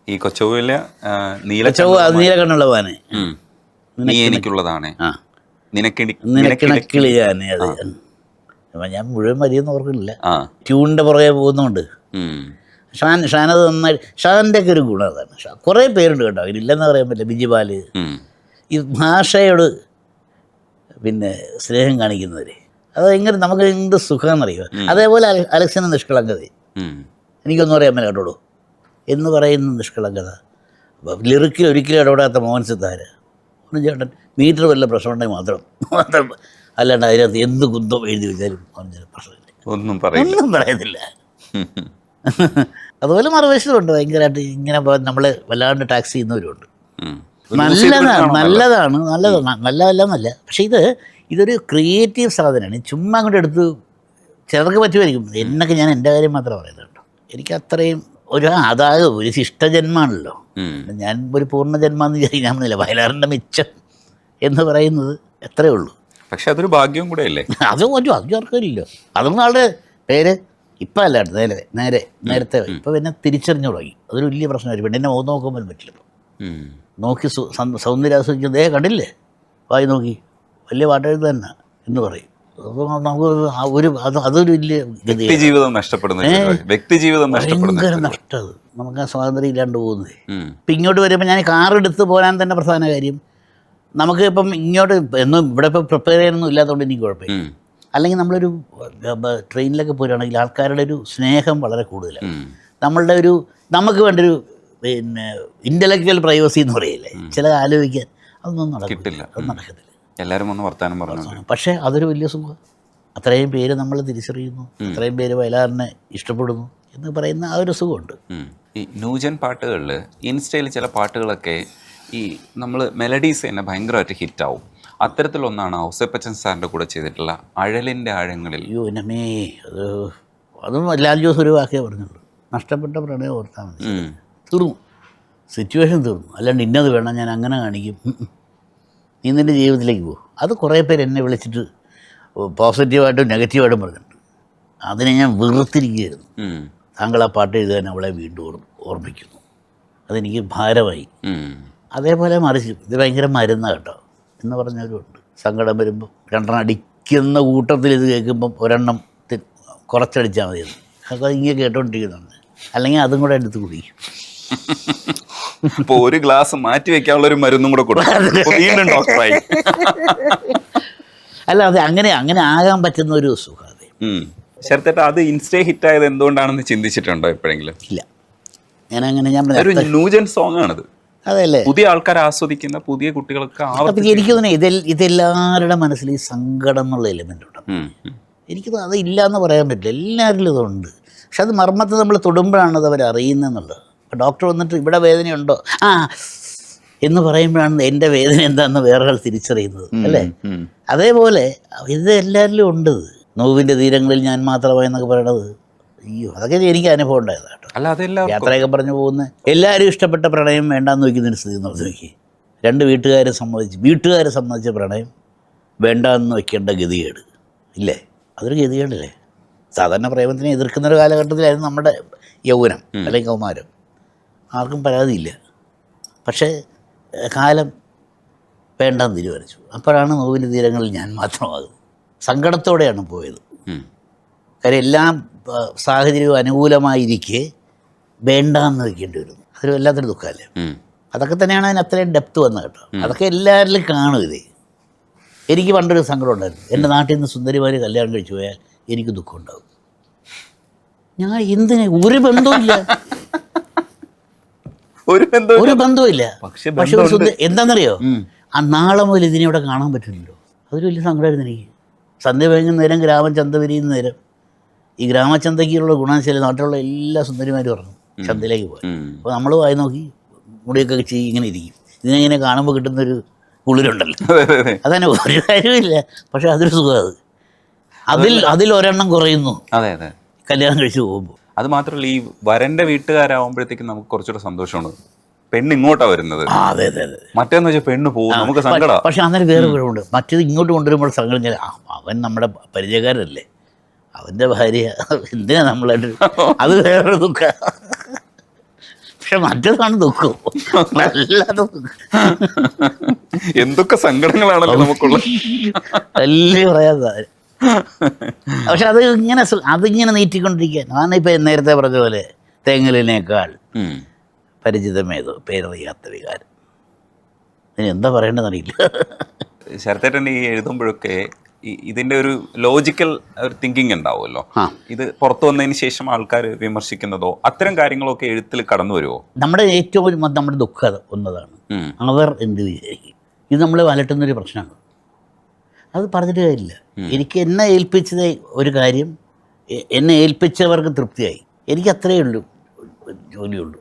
ഈ കൊച്ചോവിലെ നീലകണ്ണുള്ള പാനെ നീ എനിക്കുള്ളതാണ്, നിനക്കിണക്കിളിയാനെ. അതെ, ഞാൻ മുഴുവൻ മതിയെന്ന് ഓർക്കുന്നില്ല, ട്യൂണിൻ്റെ പുറകെ പോകുന്നുണ്ട്. ഷാനത് നന്നായി, ഷാൻ്റെ ഒക്കെ ഒരു ഗുണം അതാണ്. കുറേ പേരുണ്ട് കേട്ടോ, അതിലില്ലെന്ന് പറയാൻ പറ്റില്ല. ബിജിപാല്, ഈ ഭാഷയോട് പിന്നെ സ്നേഹം കാണിക്കുന്നവർ, അത് എങ്ങനെ നമുക്ക് എന്ത് സുഖമെന്നറിയുക. അതേപോലെ അലക്സിൻ്റെ നിഷ്കളങ്കത എനിക്കൊന്നും അറിയാൻ പറ്റില്ല കേട്ടോളൂ എന്ന് പറയുന്ന നിഷ്കളങ്കത. ലിറിക്കിൽ ഒരിക്കലും ഇടപെടാത്ത മോഹൻ സിത്താര്, ഒന്നും ചേട്ടൻ മീറ്റർ വല്ല പ്രശ്നമുണ്ടെങ്കിൽ മാത്രം അല്ലാണ്ട് അതിനകത്ത് എന്ത് കുന്തം എഴുതി വെച്ചാലും പ്രശ്നമില്ല, ഒന്നും പറയുന്നില്ല. അതുപോലെ മറുവശത്തുണ്ട് ഭയങ്കരമായിട്ട് ഇങ്ങനെ നമ്മൾ വല്ലാണ്ട് ടാക്സ് ചെയ്യുന്നവരുണ്ട്. നല്ലതല്ല. പക്ഷേ ഇതൊരു ക്രിയേറ്റീവ് സാധനമാണ്. ചുമ്മാ അങ്ങോട്ട് എടുത്ത് ചിലർക്ക് പറ്റുമായിരിക്കും. എന്നൊക്കെ ഞാൻ എൻ്റെ കാര്യം മാത്രമേ പറയുന്നുള്ളൂ. എനിക്ക് അത്രയും അതായത് ഒരു ശിഷ്ടജന്മാണല്ലോ. ഞാൻ ഒരു പൂർണ്ണജന്മാന്ന് വിചാരിക്കാമെന്നില്ല. വയലാറിൻ്റെ മിച്ചം എന്ന് പറയുന്നത് എത്രയേ ഉള്ളൂ. പക്ഷെ അതൊരു ഭാഗ്യവും കൂടെ അല്ലേ? അത് ആർക്കാരില്ലോ. അതൊന്നും ആളുടെ പേര് ഇപ്പം അല്ലാണ്ട് നേരത്തെ ഇപ്പം പിന്നെ തിരിച്ചറിഞ്ഞു തുടങ്ങി. അതൊരു വലിയ പ്രശ്നമായിരിക്കും. പെണ്ണിനെ മുഖം നോക്കാൻ പോലും പറ്റില്ല. നോക്കി സൗന്ദര്യാസ്വദിക്കുന്നത് കണ്ടില്ലേ, വായി നോക്കി വലിയ പാട്ടെഴുത്ത് തന്നെ എന്ന് പറയും. അപ്പോൾ നമുക്ക് അതൊരു വലിയ വ്യക്തിജീവിതം നഷ്ടപ്പെടുന്ന ഭയങ്കര നഷ്ടം. അത് നമുക്ക് ആ സ്വാതന്ത്ര്യം ഇല്ലാണ്ട് പോകുന്നത്. ഇപ്പം ഇങ്ങോട്ട് വരുമ്പോൾ ഞാൻ കാറെടുത്ത് പോരാൻ തന്നെ പ്രധാന കാര്യം, നമുക്ക് ഇപ്പം ഇങ്ങോട്ട് എന്നും ഇവിടെ ഇപ്പം പ്രിപ്പയർ ചെയ്യാനൊന്നും ഇല്ലാത്തതുകൊണ്ട് എനിക്ക് കുഴപ്പമില്ല. അല്ലെങ്കിൽ നമ്മളൊരു ട്രെയിനിലൊക്കെ പോരുകയാണെങ്കിൽ ആൾക്കാരുടെ ഒരു സ്നേഹം വളരെ കൂടുതലാണ്. നമുക്ക് വേണ്ടൊരു പിന്നെ ഇൻ്റലക്ച്വൽ പ്രൈവസി എന്ന് പറയില്ലേ, ചില ആലോചിക്കാൻ അതൊന്നും നടക്കത്തില്ല. എല്ലാവരും ഒന്ന് വർത്താനം പറഞ്ഞു. പക്ഷേ അതൊരു വലിയ സുഖം. അത്രയും പേര് നമ്മൾ തിരിച്ചറിയുന്നു, അത്രയും പേര് വയലാറിനെ ഇഷ്ടപ്പെടുന്നു എന്ന് പറയുന്ന ആ ഒരു സുഖമുണ്ട്. ഈ ന്യൂജൻ പാട്ടുകളിൽ ഇൻസ്റ്റയിൽ ചില പാട്ടുകളൊക്കെ ഈ നമ്മൾ മെലഡീസ് തന്നെ ഭയങ്കരമായിട്ട് ഹിറ്റാവും. അത്തരത്തിലൊന്നാണ് ഔസേപ്പച്ചൻ സാറിൻ്റെ കൂടെ ചെയ്തിട്ടുള്ള അഴലിൻ്റെ ആഴങ്ങളിൽ. എന്നമേ അതും ലാൽ ജോസ് ഒരു വാക്കേ പറഞ്ഞുള്ളൂ, നഷ്ടപ്പെട്ട പ്രണയം ഓർത്താൽ മതി. തീർന്നു, സിറ്റുവേഷൻ തീർന്നു. അല്ലാണ്ട് ഇന്നത് വേണം, ഞാൻ അങ്ങനെ കാണിക്കും, നീ നിൻ്റെ ജീവിതത്തിലേക്ക് പോകും. അത് കുറേ പേര് എന്നെ വിളിച്ചിട്ട് പോസിറ്റീവായിട്ടും നെഗറ്റീവായിട്ടും പറഞ്ഞിട്ടുണ്ട്. അതിനെ ഞാൻ വെറുത്തിരിക്കുകയായിരുന്നു. താങ്കൾ ആ പാട്ട് എഴുതാൻ അവളെ വീണ്ടും ഓർമ്മിക്കുന്നു, അതെനിക്ക് ഭാരമായി. അതേപോലെ മറിച്ച് ഇത് ഭയങ്കര മരുന്നാണ് കേട്ടോ എന്ന് പറഞ്ഞവരുണ്ട്. സങ്കടം വരുമ്പം രണ്ടെണ്ണം അടിക്കുന്ന കൂട്ടത്തിൽ ഇത് കേൾക്കുമ്പം ഒരെണ്ണം കുറച്ചടിച്ചാൽ മതി. അത് ഇങ്ങനെ കേട്ടോണ്ടിരിക്കുന്നുണ്ട്. അല്ലെങ്കിൽ അതും കൂടെ എടുത്ത് കുടിക്കും. ഇപ്പോൾ ഒരു ഗ്ലാസ് മാറ്റി വെക്കാനുള്ള ഒരു മരുന്നും കൂടെ കൊടുക്കും ഡോക്ടറായി. അല്ല, അത് അങ്ങനെ ആകാൻ പറ്റുന്ന ഒരു സുഖം. അതെ ശരത്തേട്ട, അത് ഇൻസ്റ്റേ ഹിറ്റായത് എന്തുകൊണ്ടാണെന്ന് ചിന്തിച്ചിട്ടുണ്ടോ എപ്പോഴെങ്കിലും? ഇല്ല, ഞാൻ ഒരു ന്യൂജൻ സോങ് ആണത്. അതല്ലേ, പുതിയ ആൾക്കാർ ആസ്വദിക്കുന്ന, പുതിയ കുട്ടികൾക്ക്. എനിക്ക് തോന്നുന്നു ഇതെല്ലാവരുടെ മനസ്സിൽ ഈ സങ്കടം എന്നുള്ള എലിമെൻ്റ് ഉണ്ട്. എനിക്ക് അത് ഇല്ല എന്ന് പറയാൻ പറ്റില്ല, എല്ലാവരിലും ഇതുണ്ട്. പക്ഷെ അത് മർമ്മത്തെ നമ്മൾ തൊടുമ്പോഴാണ് അത് അവർ അറിയുന്നതെന്നുള്ളത്. ഇപ്പോൾ ഡോക്ടർ വന്നിട്ട് ഇവിടെ വേദനയുണ്ടോ എന്ന് പറയുമ്പോഴാണ് എൻ്റെ വേദന എന്താണെന്ന് വേറൊരാൾ തിരിച്ചറിയുന്നത്, അല്ലേ? അതേപോലെ ഇത് എല്ലാവരിലും ഉണ്ട്. നോവിൻ്റെ തീരങ്ങളിൽ ഞാൻ മാത്രമായെന്നൊക്കെ പറയണത്, അയ്യോ, അതൊക്കെ എനിക്ക് അനുഭവം ഉണ്ടായത് കേട്ടോ. യാത്രയൊക്കെ പറഞ്ഞു പോകുന്ന എല്ലാവരും ഇഷ്ടപ്പെട്ട പ്രണയം വേണ്ടാന്ന് വയ്ക്കുന്നൊരു സ്ഥിതി നോക്കി. വീട്ടുകാരെ സംബന്ധിച്ച പ്രണയം വേണ്ടാന്ന് വയ്ക്കേണ്ട ഗതികേട് ഇല്ലേ? അതൊരു ഗതികേടല്ലേ? സാധാരണ പ്രേമത്തിനെ എതിർക്കുന്നൊരു കാലഘട്ടത്തിലായിരുന്നു നമ്മുടെ യൗവനം അല്ലെങ്കിൽ കൗമാരം. ആർക്കും പരാതിയില്ല. പക്ഷേ കാലം വേണ്ടാന്ന് തീരുമാനിച്ചു. അപ്പോഴാണ് നോവിൻ്റെ തീരങ്ങളിൽ ഞാൻ മാത്രമാകുന്നത്. സങ്കടത്തോടെയാണ് പോയത്. കാര്യം എല്ലാം സാഹചര്യവും അനുകൂലമായിരിക്കെ വേണ്ടാന്ന് വയ്ക്കേണ്ടി വരുന്നു. അതൊരു വല്ലാത്തൊരു ദുഃഖമല്ലേ? അതൊക്കെ തന്നെയാണ് അതിന് അത്രയും ഡെപ്ത് വന്നത് കേട്ടോ. അതൊക്കെ എല്ലാവരിലും കാണും. എനിക്ക് പണ്ടൊരു സങ്കടം ഉണ്ടായിരുന്നു. എൻ്റെ നാട്ടിൽ നിന്ന് സുന്ദരിമാർ കല്യാണം കഴിച്ചു പോയാൽ എനിക്ക് ദുഃഖം ഉണ്ടാകും. ഞാൻ എന്തിനാ, ഒരു ബന്ധവുമില്ല. പക്ഷെ എന്താണെന്നറിയോ, ആ നാളെ മുതൽ ഇതിനെവിടെ കാണാൻ പറ്റില്ലല്ലോ. അതൊരു വലിയ സങ്കടമായിരുന്നു എനിക്ക്. സന്ധ്യ വൈകുന്ന നേരം ഗ്രാമചന്ത വിരിയുന്ന നേരം ഈ ഗ്രാമചന്തയ്ക്കുള്ള ഗുണം നാട്ടിലുള്ള എല്ലാ സുന്ദരിമാരും ഇറങ്ങും ചന്തയിലേക്ക് പോയി. അപ്പോൾ നമ്മൾ വായി നോക്കി മുടിയൊക്കെ ചെയ്യും, ഇങ്ങനെ ഇരിക്കും. ഇതിനെങ്ങനെ കാണുമ്പോൾ കിട്ടുന്നൊരു കുളിരുണ്ടല്ലോ, അതന്നെ ഒരു കാര്യമില്ല. പക്ഷെ അതൊരു സുഖം. അതിൽ ഒരെണ്ണം കുറയുന്നു കല്യാണം കഴിച്ച് പോകുമ്പോൾ. അത് മാത്രമല്ല, ഈ വരൻ്റെ വീട്ടുകാരാകുമ്പോഴത്തേക്കും നമുക്ക് കുറച്ചുകൂടെ സന്തോഷമാണ്. പെണ്ണ് ഇങ്ങോട്ടാണ് വരുന്നത്. അതെ, മറ്റേന്ന് വെച്ചാൽ പെണ്ണ് പോകും, നമുക്ക് സങ്കടം. പക്ഷെ അന്നേരം വേറെ കുഴപ്പമുണ്ട്. മറ്റേത് ഇങ്ങോട്ട് കൊണ്ടുവരുമ്പോൾ സങ്കടം, അവൻ നമ്മുടെ പരിചയക്കാരല്ലേ, അവൻ്റെ ഭാര്യ, എന്തിനാ നമ്മളായിട്ട്, അത് വേറെ ദുഃഖം. പക്ഷെ മറ്റേതാണ് ദുഃഖം, വല്ലാതെ ദുഃഖം. എന്തൊക്കെ സങ്കടങ്ങളാണല്ലോ നമുക്കുള്ളത്. വലിയ പറയാതെ. പക്ഷെ അത് ഇങ്ങനെ അതിങ്ങനെ നീട്ടിക്കൊണ്ടിരിക്കാൻ ആണ്. ഇപ്പം നേരത്തെ പറഞ്ഞ പോലെ തേങ്ങലിനേക്കാൾ പരിചിതമേതോ പേരറിയാത്ത വികാരം. ഇനി എന്താ പറയേണ്ടതെന്നറിയില്ല. ശരത്തേട്ടൻ ഈ എഴുതുമ്പോഴൊക്കെ ഇതിൻ്റെ ഒരു ലോജിക്കൽ ഒരു തിങ്കിങ് ഉണ്ടാവുമല്ലോ. ഇത് പുറത്തു വന്നതിന് ശേഷം ആൾക്കാർ വിമർശിക്കുന്നതോ അത്തരം കാര്യങ്ങളൊക്കെ എഴുത്തിൽ കടന്നു വരുമോ? നമ്മുടെ ഏറ്റവും നമ്മുടെ ദുഃഖം ഒന്നതാണ്, അവർ എന്ത് വിചാരിക്കും. ഇത് നമ്മളെ വലട്ടുന്നൊരു പ്രശ്നമാണ്. അത് പറഞ്ഞിട്ട് കാര്യമില്ല. എനിക്ക് എന്നെ ഏൽപ്പിച്ചത് ഒരു കാര്യം, എന്നെ ഏൽപ്പിച്ചവർക്ക് തൃപ്തിയായി, എനിക്ക് അത്രയേ ഉള്ളൂ ജോലിയുള്ളൂ.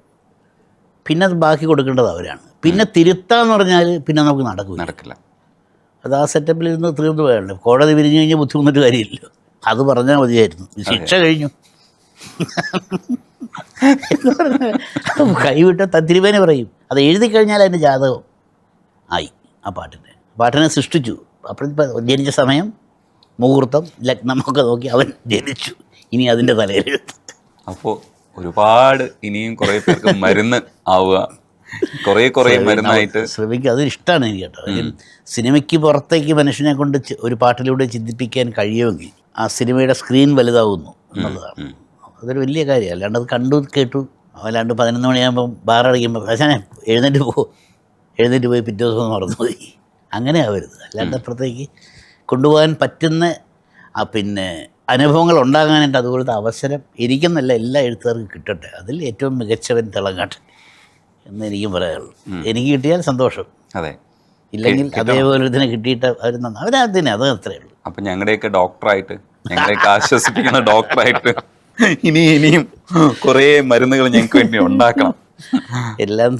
പിന്നെ അത് ബാക്കി കൊടുക്കേണ്ടത് അവരാണ്. പിന്നെ തിരുത്താന്ന് പറഞ്ഞാൽ പിന്നെ നമുക്ക് നടക്കില്ല. അത് ആ സെറ്റപ്പിലിരുന്ന് തീർന്നു പോയാലോ. കോടതി പിരിഞ്ഞു കഴിഞ്ഞാൽ ബുദ്ധിമുട്ടിട്ട് കാര്യമില്ല. അത് പറഞ്ഞാൽ മതിയായിരുന്നു. ശിക്ഷ കഴിഞ്ഞു എന്ന് പറഞ്ഞാൽ കൈവിട്ട തിരുവേനെ പറയും. അത് എഴുതി കഴിഞ്ഞാൽ അതിൻ്റെ ജാതകം ആയി. ആ പാട്ടിനെ സൃഷ്ടിച്ചു. അപ്പോൾ ജനിച്ച സമയം, മുഹൂർത്തം, ലഗ്നമൊക്കെ നോക്കി അവൻ ജനിച്ചു. ഇനി അതിൻ്റെ തലയിലെഴുത്ത്. അപ്പോൾ ഒരുപാട് ഇനിയും കുറേ പേർക്ക് മരുന്ന് ആവുക, കുറേ മരുന്നായിട്ട് ശ്രമിക്കുക. അത് ഇഷ്ടമാണ് എനിക്ക് കേട്ടോ. സിനിമയ്ക്ക് പുറത്തേക്ക് മനുഷ്യനെ കൊണ്ട് ഒരു പാട്ടിലൂടെ ചിന്തിപ്പിക്കാൻ കഴിയുമെങ്കിൽ ആ സിനിമയുടെ സ്ക്രീൻ വലുതാവുന്നു എന്നുള്ളതാണ്. അതൊരു വലിയ കാര്യം. അല്ലാണ്ട് അത് കണ്ടു കേട്ടു, അല്ലാണ്ട് 11 മണിയാകുമ്പം ബാറടിക്കുമ്പോൾ പക്ഷേ എഴുന്നേറ്റ് പോയി പിറ്റേ ദിവസം മറന്നുപോയി, അങ്ങനെ ആവരുത്. അല്ലാണ്ട് അപ്പുറത്തേക്ക് കൊണ്ടുപോകാൻ പറ്റുന്ന പിന്നെ അനുഭവങ്ങൾ ഉണ്ടാകാനായിട്ട് അതുപോലത്തെ അവസരം എനിക്കെന്നല്ല എല്ലാ എഴുത്തുകാർക്കും കിട്ടട്ടെ. അതിൽ ഏറ്റവും മികച്ചവൻ തിളങ്ങട്ടെ എന്ന് എനിക്കും പറയാനുള്ളൂ. എനിക്ക് കിട്ടിയാൽ സന്തോഷം. അതെ, ഇല്ലെങ്കിൽ അതേപോലെ ഇതിനെ കിട്ടിയിട്ട് അവർ അവരതിനെ അത് അത്രയേ ഉള്ളൂ. അപ്പം ഞങ്ങളുടെയൊക്കെ ഡോക്ടറായിട്ട്, ഞങ്ങളെയൊക്കെ ആശ്വസിപ്പിക്കുന്ന ഡോക്ടറായിട്ട് ഇനിയും കുറേ മരുന്നുകൾ ഞങ്ങൾക്ക് വേണ്ടി ഉണ്ടാക്കണം. എല്ലാം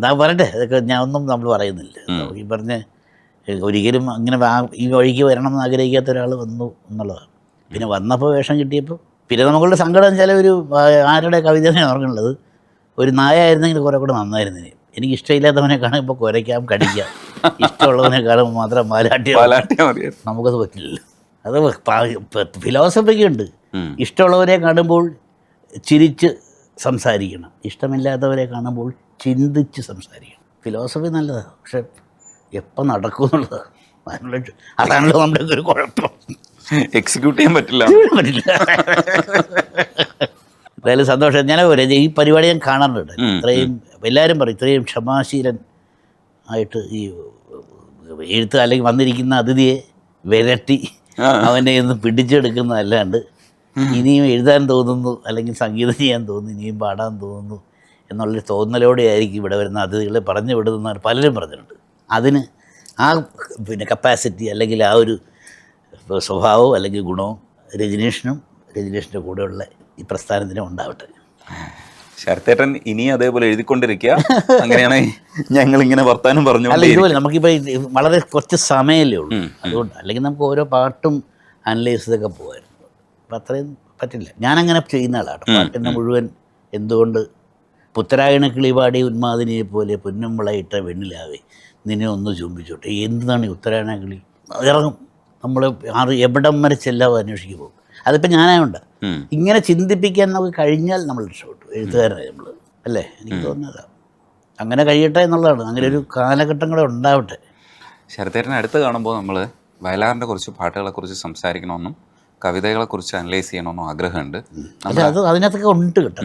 ഞാൻ പറയട്ടെ, അതൊക്കെ ഞാൻ ഒന്നും നമ്മൾ പറയുന്നില്ല. ഈ പറഞ്ഞ ഒരിക്കലും അങ്ങനെ ഈ വഴിക്ക് വരണം എന്ന് ആഗ്രഹിക്കാത്ത ഒരാൾ വന്നു എന്നുള്ളതാണ്. പിന്നെ വന്നപ്പോൾ വേഷം കിട്ടിയപ്പോൾ പിന്നെ നമുക്കുള്ള സങ്കടം വെച്ചാൽ ഒരു ആരുടെ കവിതയാണ് ഓർക്കുന്നുള്ളത്, ഒരു നായായിരുന്നെങ്കിൽ കുറേ കൂടെ നന്നായിരുന്നേ. എനിക്ക് ഇഷ്ടമില്ലാത്തവനെ കാണുമ്പോൾ കുരയ്ക്കാം, കടിക്കാം. ഇഷ്ടമുള്ളവനെ കാണുമ്പോൾ മാത്രം മാലാട്ടിയാൽ നമുക്കത് പറ്റില്ലല്ലോ. അത് ഫിലോസഫിക്ക് ഉണ്ട്. ഇഷ്ടമുള്ളവരെ കാണുമ്പോൾ ചിരിച്ച് സംസാരിക്കണം, ഇഷ്ടമില്ലാത്തവരെ കാണുമ്പോൾ ചിന്തിച്ച് സംസാരിക്കണം. ഫിലോസഫി നല്ലതാണ്, പക്ഷെ എപ്പം നടക്കും എന്നുള്ളതാണ്. അതാണല്ലോ നമ്മുടെ ഒരു കുഴപ്പം. എക്സിക്യൂട്ട് ചെയ്യാൻ പറ്റില്ല. എന്തായാലും സന്തോഷം. ഞാൻ ഈ പരിപാടി ഞാൻ കാണാറുണ്ട്. ഇത്രയും എല്ലാവരും പറയും ഇത്രയും ക്ഷമാശീലൻ ആയിട്ട് ഈ എഴുത്ത് അല്ലെങ്കിൽ വന്നിരിക്കുന്ന അതിഥിയെ വിരട്ടി അവനെ ഒന്ന് പിടിച്ചെടുക്കുന്നതല്ലാണ്ട് ഇനിയും എഴുതാൻ തോന്നുന്നു, അല്ലെങ്കിൽ സംഗീതം ചെയ്യാൻ തോന്നുന്നു, ഇനിയും പാടാൻ തോന്നുന്നു എന്നുള്ളൊരു തോന്നലോടെ ആയിരിക്കും ഇവിടെ വരുന്ന അതിഥികളെ പറഞ്ഞു വിടുന്നതാണ് പലരും പറഞ്ഞിട്ടുണ്ട്. അതിന് ആ പിന്നെ കപ്പാസിറ്റി അല്ലെങ്കിൽ ആ ഒരു സ്വഭാവവും അല്ലെങ്കിൽ ഗുണവും രജനീഷിൻ്റെ കൂടെയുള്ള ഈ പ്രസ്ഥാനത്തിനും ഉണ്ടാവട്ടെ. ശരത്തേട്ടൻ ഇനി അതേപോലെ എഴുതിക്കൊണ്ടിരിക്കുക. അങ്ങനെയാണ് ഞങ്ങളിങ്ങനെ വർത്താനം പറഞ്ഞു. അല്ല, ഇതുപോലെ നമുക്കിപ്പോൾ വളരെ കുറച്ച് സമയമല്ലേ ഉള്ളൂ, അതുകൊണ്ട് അല്ലെങ്കിൽ നമുക്ക് ഓരോ പാട്ടും അനലൈസ് ചെയ്തൊക്കെ പോകുമായിരുന്നു. അപ്പം അത്രയും പറ്റില്ല. ഞാനങ്ങനെ ചെയ്യുന്ന ആളാണ്. പാട്ടിൻ്റെ മുഴുവൻ എന്തുകൊണ്ട് പുത്തരായണ കിളിപാടി ഉന്മാദിനിയെ പോലെ പൊന്നുമ്പളയിട്ട വെണ്ണിലാവേ നിന്നെ ഒന്ന് ചുംബിച്ചോട്ടെ. എന്താണ് ഈ ഉത്തരായണ കിളി? ഇറങ്ങും, നമ്മൾ എവിടം വരെ ചെല്ലാവോ അന്വേഷിക്ക് പോകും. അതിപ്പോൾ ഞാനായുണ്ട്. ഇങ്ങനെ ചിന്തിപ്പിക്കാൻ നമുക്ക് കഴിഞ്ഞാൽ നമ്മൾ രക്ഷപ്പെട്ടു, എഴുത്തുകാരനായി നമ്മൾ, അല്ലേ? എനിക്ക് തോന്നുന്നതാണ്. അങ്ങനെ കഴിയട്ടെ എന്നുള്ളതാണ്. അങ്ങനെ ഒരു കാലഘട്ടം കൂടെ ഉണ്ടാവട്ടെ. ശരത്തേട്ടനെ അടുത്ത് കാണുമ്പോൾ നമ്മൾ വയലാറിൻ്റെ കുറച്ച് പാട്ടുകളെക്കുറിച്ച് സംസാരിക്കണമെന്നും കവിതകളെക്കുറിച്ച് അനലൈസ് ചെയ്യണമെന്നും ആഗ്രഹമുണ്ട്. അല്ല, അത് അതിനകത്തൊക്കെ ഉണ്ട് കേട്ടോ,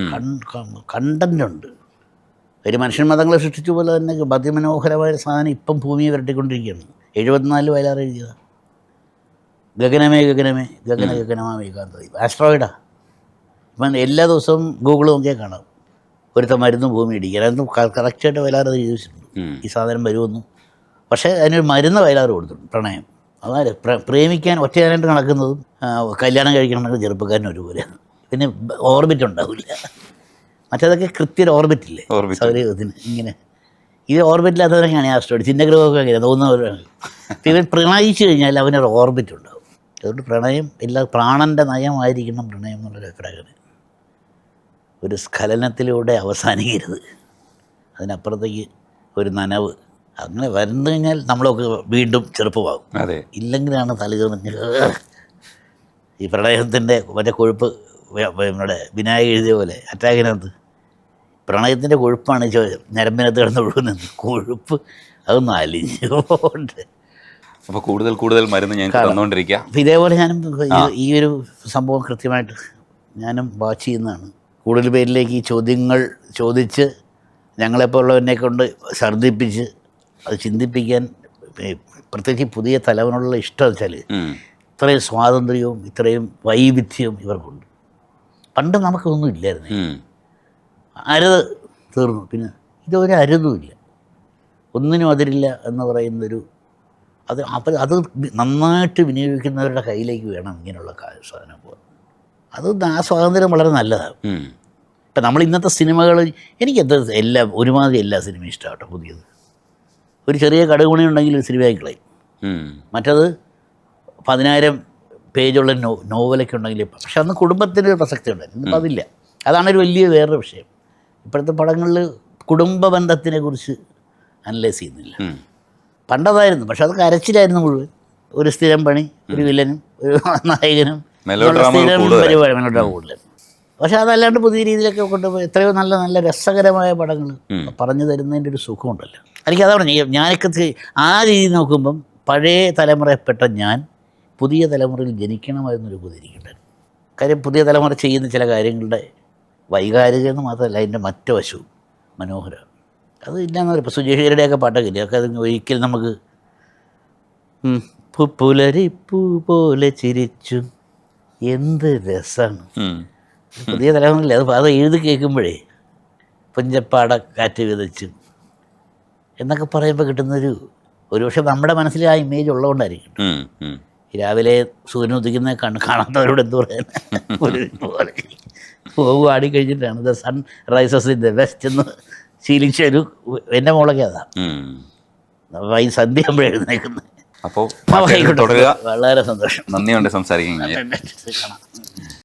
കണ്ടൻ്റ് ഉണ്ട്. ഒരു മനുഷ്യൻ മതങ്ങളെ സൃഷ്ടിച്ച പോലെ തന്നെ അതിമനോഹരമായ സാധനം ഇപ്പം ഭൂമിയെ വരട്ടിക്കൊണ്ടിരിക്കുകയാണ്. 74 വയലാർ എഴുതിയതാണ്. ഗഗനമേ ഗഗനമേ ഗഗനമാമേ കാന്തതി, ആസ്ട്രോയിഡാ. ഇപ്പം എല്ലാ ദിവസവും ഗൂഗിൾ നോക്കിയാൽ കാണാം ഒരുത്ത മരുന്ന് ഭൂമി ഇടിക്കാൻ. അതൊന്നും കറക്റ്റായിട്ട് വയലാർ അത് എഴുതിയിട്ടുണ്ട്, ഈ സാധനം വരുമെന്നും. പക്ഷേ അതിനൊരു മരുന്ന് വയലാർ കൊടുത്തിട്ടുണ്ട്, പ്രണയം. അതായത് പ്രേമിക്കാൻ ഒറ്റയാനായിട്ട് നടക്കുന്നതും കല്യാണം കഴിക്കണമെങ്കിൽ ചെറുപ്പക്കാരനും ഒരുപോലെയാണ്. പിന്നെ ഓർബിറ്റ് ഉണ്ടാവില്ല. മറ്റേതൊക്കെ കൃത്യ ഓർബിറ്റില്ലേ സൗരയൂഥത്തിന്. ഇങ്ങനെ ഇത് ഓർബിറ്റില്ലാത്തവരൊക്കെയാണ് ആസ്ട്രോയിഡ്. ചിഹ്നഗ്രഹമൊക്കെ അങ്ങനെ തോന്നുന്നവരാണ്. ഇവൻ പ്രണയിച്ചു കഴിഞ്ഞാൽ അവനൊരു ഓർബിറ്റ് ഉണ്ടാവും. അതുകൊണ്ട് പ്രണയം എല്ലാ പ്രാണൻ്റെ നയമായിരിക്കണം പ്രണയം എന്നുള്ളൊരു അഭിപ്രായമാണ്. ഒരു സ്ഖലനത്തിലൂടെ അവസാനിക്കരുത്, അതിനപ്പുറത്തേക്ക് ഒരു നനവ്. അങ്ങനെ വന്നു കഴിഞ്ഞാൽ നമ്മളൊക്കെ വീണ്ടും ചെറുപ്പമാകും. അതെ, ഇല്ലെങ്കിലാണ് തലചോർന്ന് ഈ പ്രണയത്തിൻ്റെ മറ്റേ കൊഴുപ്പ് നമ്മുടെ വിനായക എഴുതിയ പോലെ അറ്റാക്കിനകത്ത് പ്രണയത്തിൻ്റെ കൊഴുപ്പാണ് ഞരമ്പിനകത്ത് കിടന്ന് ഒഴുകുന്നത്. കൊഴുപ്പ് അതൊന്നും അലിഞ്ഞു പോകണ്ട്. അപ്പോൾ കൂടുതൽ കൂടുതൽ മരുന്ന് ഞങ്ങൾക്ക് തന്നുകൊണ്ടിരിക്കുക. അപ്പോൾ ഇതേപോലെ ഞാനും ഈ ഒരു സംഭവം കൃത്യമായിട്ട് ഞാനും വാച്ച് ചെയ്യുന്നതാണ്. കൂടുതൽ പേരിലേക്ക് ഈ ചോദ്യങ്ങൾ ചോദിച്ച് ഞങ്ങളെപ്പോലുള്ളവരെ കൊണ്ട് ഛർദ്ദിപ്പിച്ച് അത് ചിന്തിപ്പിക്കാൻ, പ്രത്യേകിച്ച് പുതിയ തലമുറയുള്ള ഇഷ്ടം വെച്ചാൽ ഇത്രയും സ്വാതന്ത്ര്യവും ഇത്രയും വൈവിധ്യവും ഇവർക്കുണ്ട്. പണ്ട് നമുക്കൊന്നും ഇല്ലായിരുന്നു. അരുത് തീർന്നു. പിന്നെ ഇതൊരു അരുതുമില്ല, ഒന്നിനും അതിരില്ല എന്ന് പറയുന്നൊരു അപ്പം അത് നന്നായിട്ട് വിനിയോഗിക്കുന്നവരുടെ കയ്യിലേക്ക് വേണം ഇങ്ങനെയുള്ള സാധനം പോകാൻ. അത് ആ സ്വാതന്ത്ര്യം വളരെ നല്ലതാണ്. ഇപ്പം നമ്മൾ ഇന്നത്തെ സിനിമകൾ, എനിക്കത് ഒരുമാതിരി എല്ലാ സിനിമയും ഇഷ്ടമാട്ടോ. പുതിയത് ഒരു ചെറിയ കടുകുണി ഉണ്ടെങ്കിൽ ഒരു സിനിമയായി കളയും. മറ്റത് 10,000 പേജുള്ള നോവലൊക്കെ ഉണ്ടെങ്കിൽ, പക്ഷെ അന്ന് കുടുംബത്തിൻ്റെ ഒരു പ്രസക്തി ഉണ്ടായിരുന്നു. ഇന്നിപ്പോൾ അതില്ല. അതാണൊരു വലിയ വേറൊരു വിഷയം. ഇപ്പോഴത്തെ പടങ്ങളിൽ കുടുംബ ബന്ധത്തിനെ കുറിച്ച് അനലൈസ് ചെയ്യുന്നില്ല. പണ്ടതായിരുന്നു, പക്ഷെ അത് കരച്ചിലായിരുന്നു മുഴുവൻ. ഒരു സ്ഥിരം പണി, ഒരു വില്ലനും ഒരു നായകനും, സ്ഥിരം പരിപാടി, മെലോഡ്രാമ കൂടുതൽ. പക്ഷെ അതല്ലാണ്ട് പുതിയ രീതിയിലൊക്കെ കൊണ്ടുപോയി എത്രയോ നല്ല നല്ല രസകരമായ പടങ്ങൾ പറഞ്ഞു തരുന്നതിൻ്റെ ഒരു സുഖമുണ്ടല്ലോ. എനിക്കതാണ് ഞാനൊക്കെ ആ രീതി നോക്കുമ്പം പഴയ തലമുറയിൽപ്പെട്ട ഞാൻ പുതിയ തലമുറയിൽ ജനിക്കണമായിരുന്നൊരു കുതിരിക്കട്ടെ. കാര്യം പുതിയ തലമുറ ചെയ്യുന്ന ചില കാര്യങ്ങളുടെ വൈകാരിക എന്ന് മാത്രമല്ല, അതിൻ്റെ മറ്റു വശവും മനോഹരമാണ്. അത് ഇല്ലയെന്ന് പറയും. ഇപ്പോൾ സുജേഷിയുടെയൊക്കെ പാട്ടൊക്കെ ഇല്ലേ, അതൊക്കെ അത് ഒരിക്കലും നമുക്ക് പുലരിപ്പൂ പോലെ ചിരിച്ചു, എന്ത് രസമാണ്. പുതിയ തലമുറയില്ല അത് എഴുതി കേൾക്കുമ്പോഴേ പുഞ്ചപ്പാട കാറ്റ് വിതച്ചു എന്നൊക്കെ പറയുമ്പോൾ കിട്ടുന്നൊരു പക്ഷേ നമ്മുടെ മനസ്സിൽ ആ ഇമേജ് ഉള്ളതുകൊണ്ടായിരിക്കും. രാവിലെ സൂര്യൻ ഉദിക്കുന്ന കാണാത്തവരോട് എന്ത് പറയാൻ, പോകും ആടിക്കഴിഞ്ഞിട്ടാണ് the sun rises in the west എന്ന് ശീലിച്ച ഒരു എൻ്റെ മോളൊക്കെ അതാ ഈ സന്ധ്യ ആകുമ്പോഴേ എഴുന്നേക്കുന്നത്. അപ്പോൾ വളരെ സന്തോഷം. നന്ദിയുണ്ട് സംസാരിക്കാൻ.